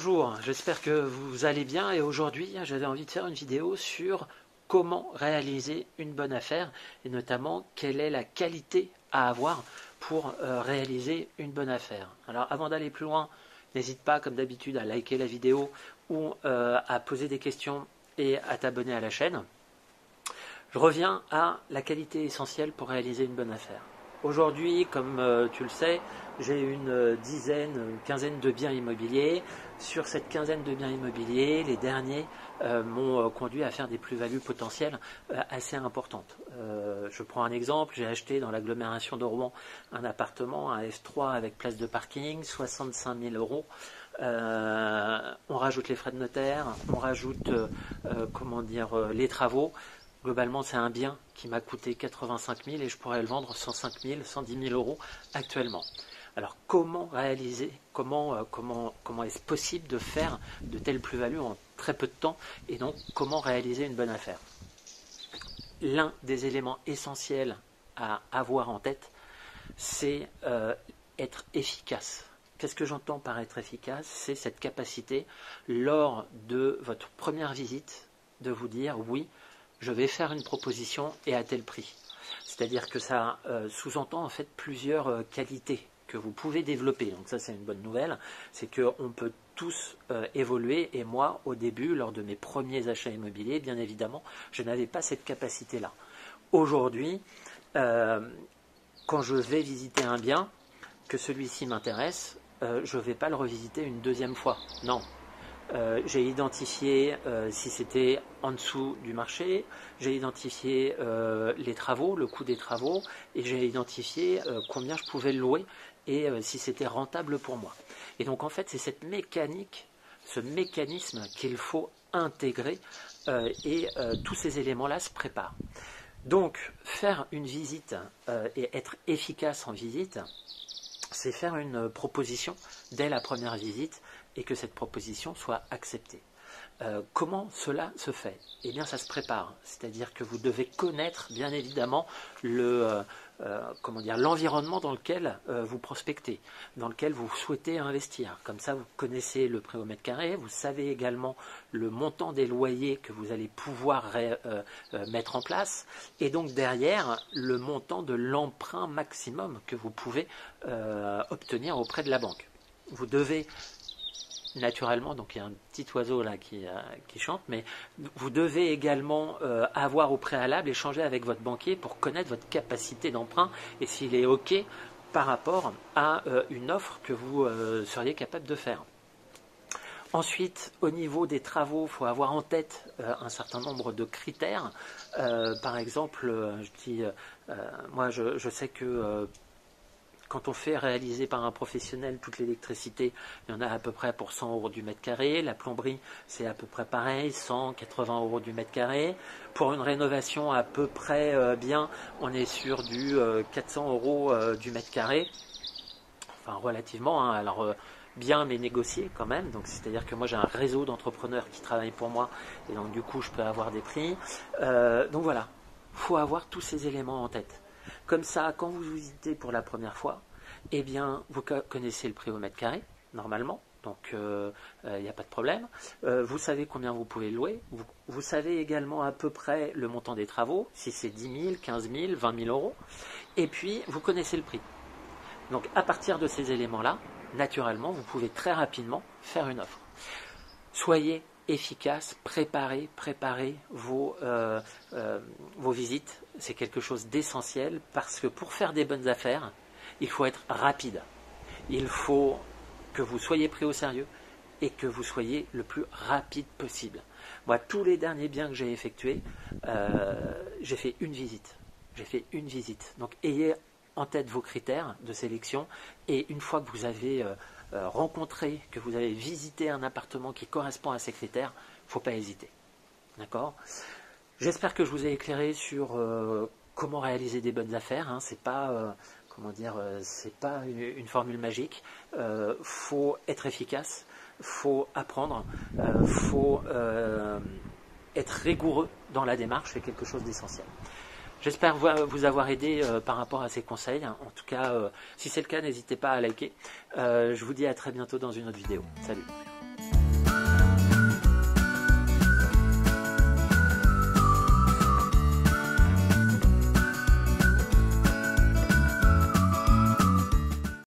Bonjour, j'espère que vous allez bien et aujourd'hui j'avais envie de faire une vidéo sur comment réaliser une bonne affaire et notamment quelle est la qualité à avoir pour réaliser une bonne affaire. Alors avant d'aller plus loin, n'hésite pas comme d'habitude à liker la vidéo ou à poser des questions et à t'abonner à la chaîne. Je reviens à la qualité essentielle pour réaliser une bonne affaire. Aujourd'hui, comme tu le sais, j'ai une quinzaine de biens immobiliers. Sur cette quinzaine de biens immobiliers, les derniers m'ont conduit à faire des plus-values potentielles assez importantes. Je prends un exemple, j'ai acheté dans l'agglomération de Rouen un appartement, un F3 avec place de parking, 65 000 euros. On rajoute les frais de notaire, on rajoute les travaux. Globalement, c'est un bien qui m'a coûté 85 000 et je pourrais le vendre 105 000, 110 000 euros actuellement. Alors, comment réaliser, comment est-ce possible de faire de telles plus-values en très peu de temps et donc comment réaliser une bonne affaire? L'un des éléments essentiels à avoir en tête, c'est être efficace. Qu'est-ce que j'entends par être efficace? C'est cette capacité, lors de votre première visite, de vous dire oui, je vais faire une proposition et à tel prix. C'est-à-dire que ça sous-entend en fait plusieurs qualités que vous pouvez développer. Donc ça c'est une bonne nouvelle, c'est qu'on peut tous évoluer et moi au début, lors de mes premiers achats immobiliers, bien évidemment, je n'avais pas cette capacité-là. Aujourd'hui, quand je vais visiter un bien, que celui-ci m'intéresse, je ne vais pas le revisiter une deuxième fois. Non. J'ai identifié si c'était en dessous du marché, j'ai identifié les travaux, le coût des travaux, et j'ai identifié combien je pouvais le louer et si c'était rentable pour moi. Et donc en fait c'est cette mécanique, ce mécanisme qu'il faut intégrer et tous ces éléments-là se préparent. Donc faire une visite et être efficace en visite, c'est faire une proposition dès la première visite et que cette proposition soit acceptée. Comment cela se fait? Eh bien, ça se prépare. C'est-à-dire que vous devez connaître, bien évidemment, l'environnement dans lequel vous prospectez, dans lequel vous souhaitez investir. Comme ça, vous connaissez le prix au mètre carré, vous savez également le montant des loyers que vous allez pouvoir mettre en place, et donc derrière, le montant de l'emprunt maximum que vous pouvez obtenir auprès de la banque. Vous devez naturellement, donc il y a un petit oiseau là qui chante, mais vous devez également avoir au préalable échangé avec votre banquier pour connaître votre capacité d'emprunt et s'il est OK par rapport à une offre que vous seriez capable de faire. Ensuite, au niveau des travaux, il faut avoir en tête un certain nombre de critères. Par exemple, moi je sais que quand on fait réaliser par un professionnel toute l'électricité, il y en a à peu près pour 100 euros du mètre carré. La plomberie, c'est à peu près pareil, 180 euros du mètre carré. Pour une rénovation à peu près bien, on est sur du 400 euros du mètre carré. Enfin, relativement, hein. Alors bien mais négocié quand même. Donc c'est-à-dire que moi j'ai un réseau d'entrepreneurs qui travaillent pour moi et donc du coup je peux avoir des prix. Donc voilà, il faut avoir tous ces éléments en tête. Comme ça, quand vous visitez pour la première fois, eh bien, vous connaissez le prix au mètre carré, normalement, donc il n'y a pas de problème. Vous savez combien vous pouvez louer. Vous savez également à peu près le montant des travaux, si c'est 10 000, 15 000, 20 000 euros. Et puis, vous connaissez le prix. Donc, à partir de ces éléments-là, naturellement, vous pouvez très rapidement faire une offre. Soyez efficace, préparez vos visites. C'est quelque chose d'essentiel parce que pour faire des bonnes affaires, il faut être rapide. Il faut que vous soyez pris au sérieux et que vous soyez le plus rapide possible. Moi, tous les derniers biens que j'ai effectués, j'ai fait une visite. Donc, ayez en tête vos critères de sélection et une fois que vous avez rencontré, que vous avez visité un appartement qui correspond à ces critères, il ne faut pas hésiter. D'accord ? J'espère que je vous ai éclairé sur comment réaliser des bonnes affaires. Hein. C'est pas c'est pas une formule magique. Faut être efficace, faut apprendre, faut être rigoureux dans la démarche. C'est quelque chose d'essentiel. J'espère vous avoir aidé par rapport à ces conseils. En tout cas, si c'est le cas, n'hésitez pas à liker. Je vous dis à très bientôt dans une autre vidéo. Salut!